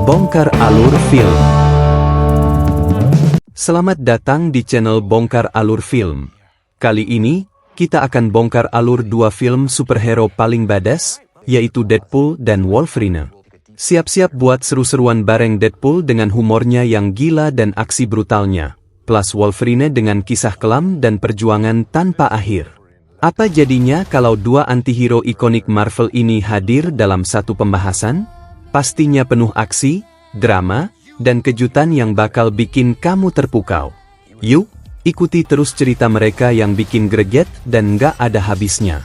Bongkar Alur Film. Selamat datang di channel Bongkar Alur Film. Kali ini, kita akan bongkar alur dua film superhero paling badass, yaitu Deadpool dan Wolverine. Siap-siap buat seru-seruan bareng Deadpool dengan humornya yang gila dan aksi brutalnya, plus Wolverine dengan kisah kelam dan perjuangan tanpa akhir. Apa jadinya kalau dua antihero ikonik Marvel ini hadir dalam satu pembahasan? Pastinya penuh aksi, drama, dan kejutan yang bakal bikin kamu terpukau. Yuk, ikuti terus cerita mereka yang bikin greget dan nggak ada habisnya.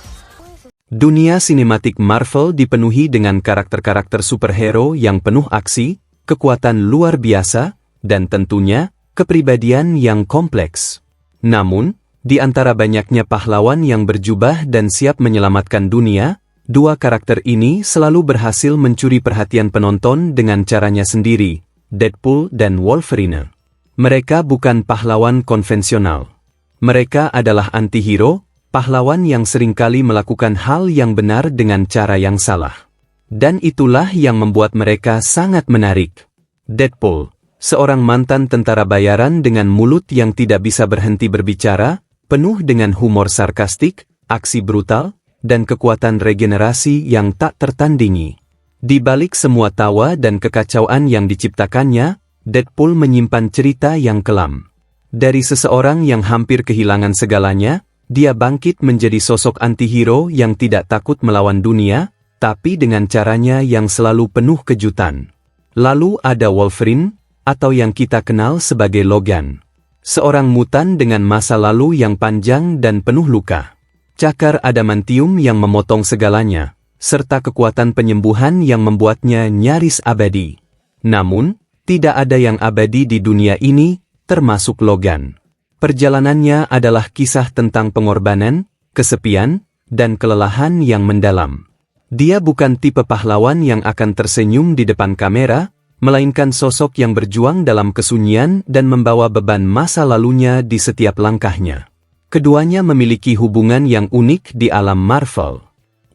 Dunia sinematik Marvel dipenuhi dengan karakter-karakter superhero yang penuh aksi, kekuatan luar biasa, dan tentunya, kepribadian yang kompleks. Namun, di antara banyaknya pahlawan yang berjubah dan siap menyelamatkan dunia, dua karakter ini selalu berhasil mencuri perhatian penonton dengan caranya sendiri, Deadpool dan Wolverine. Mereka bukan pahlawan konvensional. Mereka adalah antihero, pahlawan yang seringkali melakukan hal yang benar dengan cara yang salah. Dan itulah yang membuat mereka sangat menarik. Deadpool, seorang mantan tentara bayaran dengan mulut yang tidak bisa berhenti berbicara, penuh dengan humor sarkastik, aksi brutal, dan kekuatan regenerasi yang tak tertandingi. Di balik semua tawa dan kekacauan yang diciptakannya, Deadpool menyimpan cerita yang kelam. Dari seseorang yang hampir kehilangan segalanya, dia bangkit menjadi sosok antihero yang tidak takut melawan dunia, tapi dengan caranya yang selalu penuh kejutan. Lalu ada Wolverine, atau yang kita kenal sebagai Logan. Seorang mutan dengan masa lalu yang panjang dan penuh luka. Cakar adamantium yang memotong segalanya, serta kekuatan penyembuhan yang membuatnya nyaris abadi. Namun, tidak ada yang abadi di dunia ini, termasuk Logan. Perjalanannya adalah kisah tentang pengorbanan, kesepian, dan kelelahan yang mendalam. Dia bukan tipe pahlawan yang akan tersenyum di depan kamera, melainkan sosok yang berjuang dalam kesunyian dan membawa beban masa lalunya di setiap langkahnya. Keduanya memiliki hubungan yang unik di alam Marvel.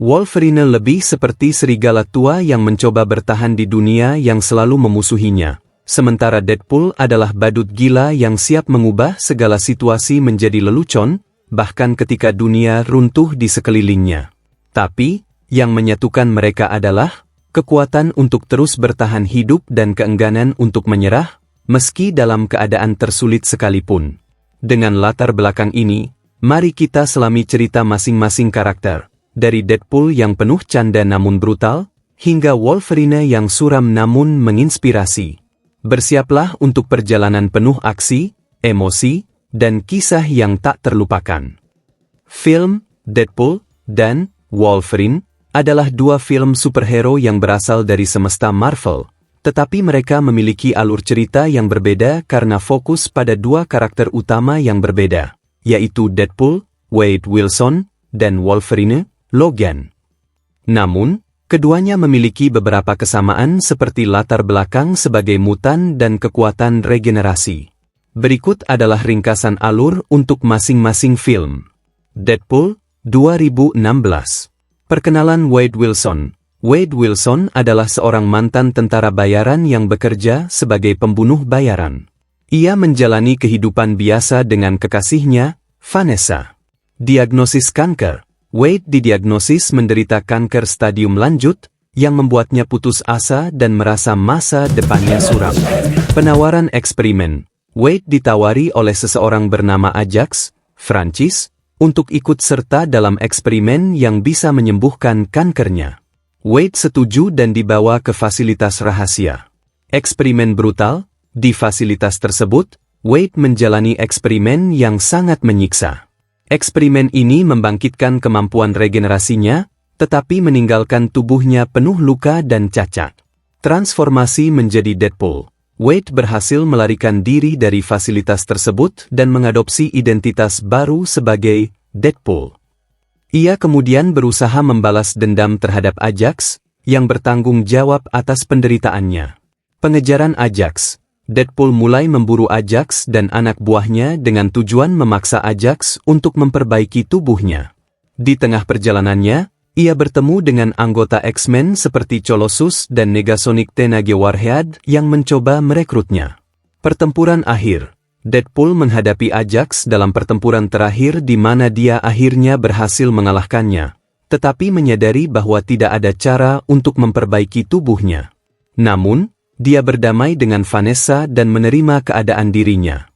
Wolverine lebih seperti serigala tua yang mencoba bertahan di dunia yang selalu memusuhinya, sementara Deadpool adalah badut gila yang siap mengubah segala situasi menjadi lelucon, bahkan ketika dunia runtuh di sekelilingnya. Tapi, yang menyatukan mereka adalah kekuatan untuk terus bertahan hidup dan keengganan untuk menyerah, meski dalam keadaan tersulit sekalipun. Dengan latar belakang ini, mari kita selami cerita masing-masing karakter, dari Deadpool yang penuh canda namun brutal, hingga Wolverine yang suram namun menginspirasi. Bersiaplah untuk perjalanan penuh aksi, emosi, dan kisah yang tak terlupakan. Film Deadpool dan Wolverine adalah dua film superhero yang berasal dari semesta Marvel, tetapi mereka memiliki alur cerita yang berbeda karena fokus pada dua karakter utama yang berbeda, yaitu Deadpool, Wade Wilson, dan Wolverine, Logan. Namun, keduanya memiliki beberapa kesamaan seperti latar belakang sebagai mutan dan kekuatan regenerasi. Berikut adalah ringkasan alur untuk masing-masing film. Deadpool, 2016. Perkenalan Wade Wilson. Wade Wilson adalah seorang mantan tentara bayaran yang bekerja sebagai pembunuh bayaran. Ia menjalani kehidupan biasa dengan kekasihnya, Vanessa. Diagnosis kanker. Wade didiagnosis menderita kanker stadium lanjut, yang membuatnya putus asa dan merasa masa depannya suram. Penawaran eksperimen. Wade ditawari oleh seseorang bernama Ajax, Francis, untuk ikut serta dalam eksperimen yang bisa menyembuhkan kankernya. Wade setuju dan dibawa ke fasilitas rahasia. Eksperimen brutal. Di fasilitas tersebut, Wade menjalani eksperimen yang sangat menyiksa. Eksperimen ini membangkitkan kemampuan regenerasinya, tetapi meninggalkan tubuhnya penuh luka dan cacat. Transformasi menjadi Deadpool. Wade berhasil melarikan diri dari fasilitas tersebut dan mengadopsi identitas baru sebagai Deadpool. Ia kemudian berusaha membalas dendam terhadap Ajax, yang bertanggung jawab atas penderitaannya. Pengejaran Ajax. Deadpool mulai memburu Ajax dan anak buahnya dengan tujuan memaksa Ajax untuk memperbaiki tubuhnya. Di tengah perjalanannya, Ia bertemu dengan anggota X-Men seperti Colossus dan Negasonic Teenage Warhead yang mencoba merekrutnya. Pertempuran akhir. Deadpool menghadapi Ajax dalam pertempuran terakhir di mana dia akhirnya berhasil mengalahkannya, tetapi menyadari bahwa tidak ada cara untuk memperbaiki tubuhnya. Namun, dia berdamai dengan Vanessa dan menerima keadaan dirinya.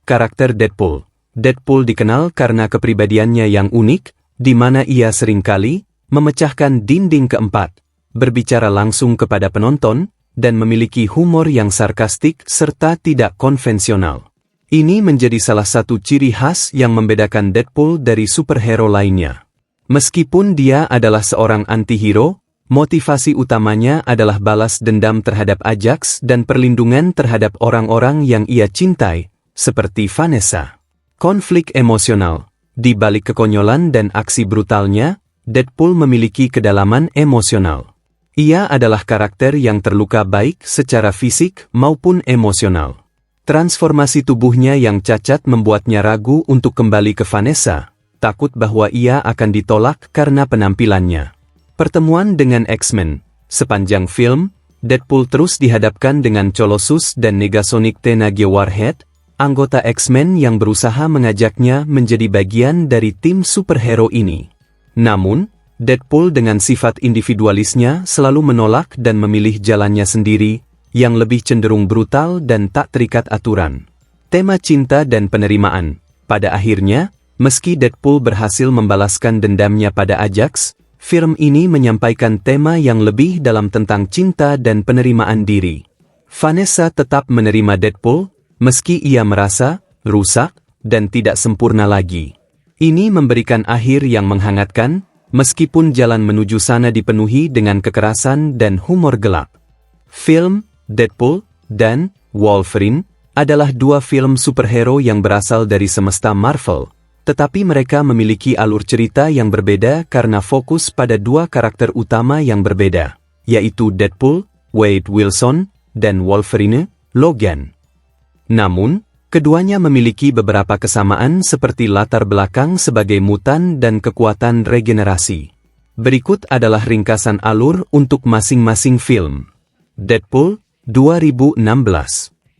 Karakter Deadpool. Deadpool dikenal karena kepribadiannya yang unik, di mana ia seringkali memecahkan dinding keempat, berbicara langsung kepada penonton, dan memiliki humor yang sarkastik serta tidak konvensional. Ini menjadi salah satu ciri khas yang membedakan Deadpool dari superhero lainnya. Meskipun dia adalah seorang anti-hero, motivasi utamanya adalah balas dendam terhadap Ajax dan perlindungan terhadap orang-orang yang ia cintai, seperti Vanessa. Konflik emosional. Di balik kekonyolan dan aksi brutalnya, Deadpool memiliki kedalaman emosional. Ia adalah karakter yang terluka baik secara fisik maupun emosional. Transformasi tubuhnya yang cacat membuatnya ragu untuk kembali ke Vanessa, takut bahwa ia akan ditolak karena penampilannya. Pertemuan dengan X-Men. Sepanjang film, Deadpool terus dihadapkan dengan Colossus dan Negasonic Teenage Warhead, anggota X-Men yang berusaha mengajaknya menjadi bagian dari tim superhero ini. Namun, Deadpool dengan sifat individualisnya selalu menolak dan memilih jalannya sendiri, yang lebih cenderung brutal dan tak terikat aturan. Tema cinta dan penerimaan. Pada akhirnya, meski Deadpool berhasil membalaskan dendamnya pada Ajax, film ini menyampaikan tema yang lebih dalam tentang cinta dan penerimaan diri. Vanessa tetap menerima Deadpool, meski ia merasa rusak dan tidak sempurna lagi. Ini memberikan akhir yang menghangatkan, meskipun jalan menuju sana dipenuhi dengan kekerasan dan humor gelap. Film Deadpool dan Wolverine adalah dua film superhero yang berasal dari semesta Marvel, tetapi mereka memiliki alur cerita yang berbeda karena fokus pada dua karakter utama yang berbeda, yaitu Deadpool, Wade Wilson, dan Wolverine, Logan. Namun, keduanya memiliki beberapa kesamaan seperti latar belakang sebagai mutan dan kekuatan regenerasi. Berikut adalah ringkasan alur untuk masing-masing film. Deadpool 2016.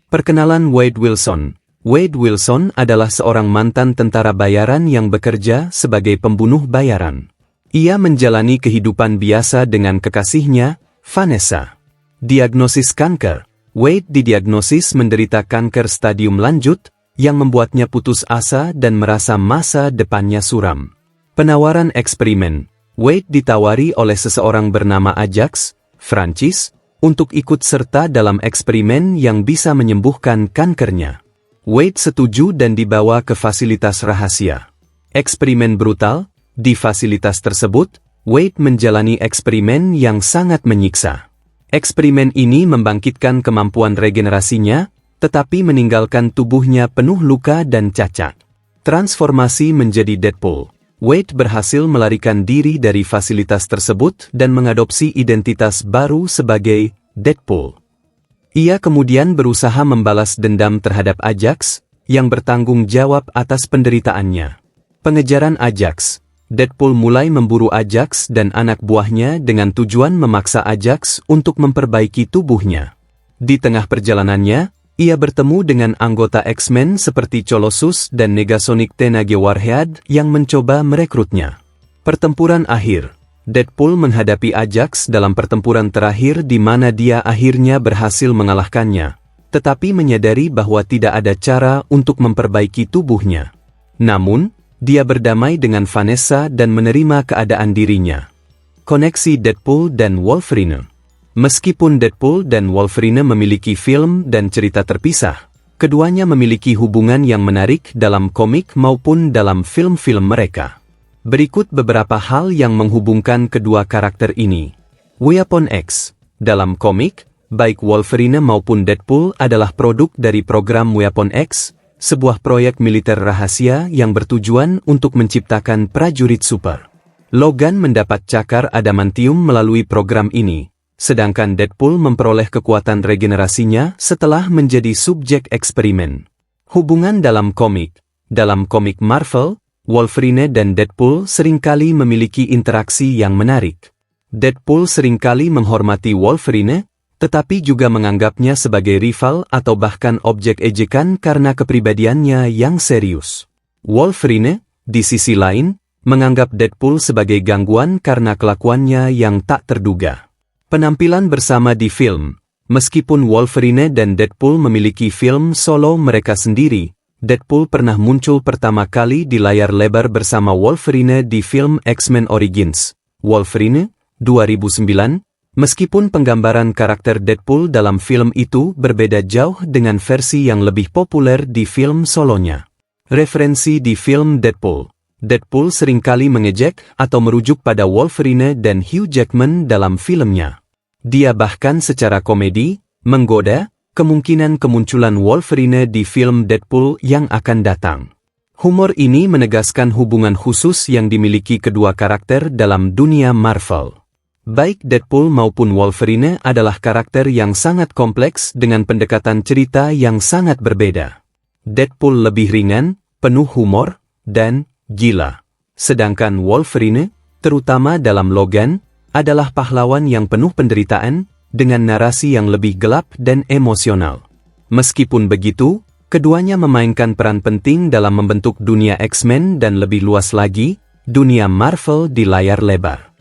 Perkenalan Wade Wilson. Wade Wilson adalah seorang mantan tentara bayaran yang bekerja sebagai pembunuh bayaran. Ia menjalani kehidupan biasa dengan kekasihnya, Vanessa. Diagnosis kanker. Wade didiagnosis menderita kanker stadium lanjut, yang membuatnya putus asa dan merasa masa depannya suram. Penawaran eksperimen. Wade ditawari oleh seseorang bernama Ajax, Francis, untuk ikut serta dalam eksperimen yang bisa menyembuhkan kankernya. Wade setuju dan dibawa ke fasilitas rahasia. Eksperimen brutal. Di fasilitas tersebut, Wade menjalani eksperimen yang sangat menyiksa. Eksperimen ini membangkitkan kemampuan regenerasinya, tetapi meninggalkan tubuhnya penuh luka dan cacat. Transformasi menjadi Deadpool. Wade berhasil melarikan diri dari fasilitas tersebut dan mengadopsi identitas baru sebagai Deadpool. Ia kemudian berusaha membalas dendam terhadap Ajax, yang bertanggung jawab atas penderitaannya. Pengejaran Ajax. Deadpool mulai memburu Ajax dan anak buahnya dengan tujuan memaksa Ajax untuk memperbaiki tubuhnya. Di tengah perjalanannya, ia bertemu dengan anggota X-Men seperti Colossus dan Negasonic Teenage Warhead yang mencoba merekrutnya. Pertempuran akhir. Deadpool menghadapi Ajax dalam pertempuran terakhir di mana dia akhirnya berhasil mengalahkannya, tetapi menyadari bahwa tidak ada cara untuk memperbaiki tubuhnya. Namun, dia berdamai dengan Vanessa dan menerima keadaan dirinya. Koneksi Deadpool dan Wolverine. Meskipun Deadpool dan Wolverine memiliki film dan cerita terpisah, keduanya memiliki hubungan yang menarik dalam komik maupun dalam film-film mereka. Berikut beberapa hal yang menghubungkan kedua karakter ini. Weapon X. Dalam komik, baik Wolverine maupun Deadpool adalah produk dari program Weapon X, sebuah proyek militer rahasia yang bertujuan untuk menciptakan prajurit super. Logan mendapat cakar adamantium melalui program ini, sedangkan Deadpool memperoleh kekuatan regenerasinya setelah menjadi subjek eksperimen. Hubungan dalam komik. Dalam komik Marvel, Wolverine dan Deadpool seringkali memiliki interaksi yang menarik. Deadpool seringkali menghormati Wolverine, tetapi juga menganggapnya sebagai rival atau bahkan objek ejekan karena kepribadiannya yang serius. Wolverine, di sisi lain, menganggap Deadpool sebagai gangguan karena kelakuannya yang tak terduga. Penampilan bersama di film. Meskipun Wolverine dan Deadpool memiliki film solo mereka sendiri, Deadpool pernah muncul pertama kali di layar lebar bersama Wolverine di film X-Men Origins, Wolverine, 2009, meskipun penggambaran karakter Deadpool dalam film itu berbeda jauh dengan versi yang lebih populer di film solonya. Referensi di film Deadpool. Deadpool seringkali mengejek atau merujuk pada Wolverine dan Hugh Jackman dalam filmnya. Dia bahkan secara komedi, menggoda, kemungkinan kemunculan Wolverine di film Deadpool yang akan datang. Humor ini menegaskan hubungan khusus yang dimiliki kedua karakter dalam dunia Marvel. Baik Deadpool maupun Wolverine adalah karakter yang sangat kompleks dengan pendekatan cerita yang sangat berbeda. Deadpool lebih ringan, penuh humor, dan gila. Sedangkan Wolverine, terutama dalam Logan, adalah pahlawan yang penuh penderitaan, dengan narasi yang lebih gelap dan emosional. Meskipun begitu, keduanya memainkan peran penting dalam membentuk dunia X-Men dan lebih luas lagi, dunia Marvel di layar lebar.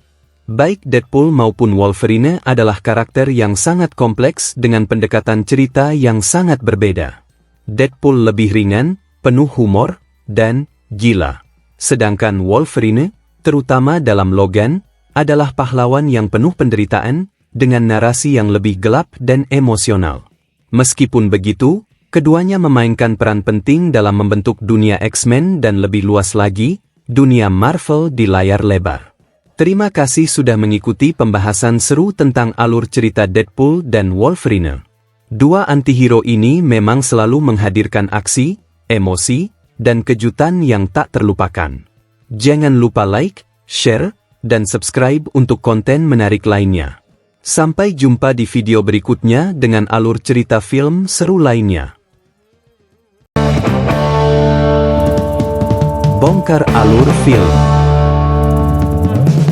Baik Deadpool maupun Wolverine adalah karakter yang sangat kompleks dengan pendekatan cerita yang sangat berbeda. Deadpool lebih ringan, penuh humor, dan gila. Sedangkan Wolverine, terutama dalam Logan, adalah pahlawan yang penuh penderitaan, dengan narasi yang lebih gelap dan emosional. Meskipun begitu, keduanya memainkan peran penting dalam membentuk dunia X-Men dan lebih luas lagi, dunia Marvel di layar lebar. Terima kasih sudah mengikuti pembahasan seru tentang alur cerita Deadpool dan Wolverine. Dua antihero ini memang selalu menghadirkan aksi, emosi, dan kejutan yang tak terlupakan. Jangan lupa like, share, dan subscribe untuk konten menarik lainnya. Sampai jumpa di video berikutnya dengan alur cerita film seru lainnya. Bongkar alur film.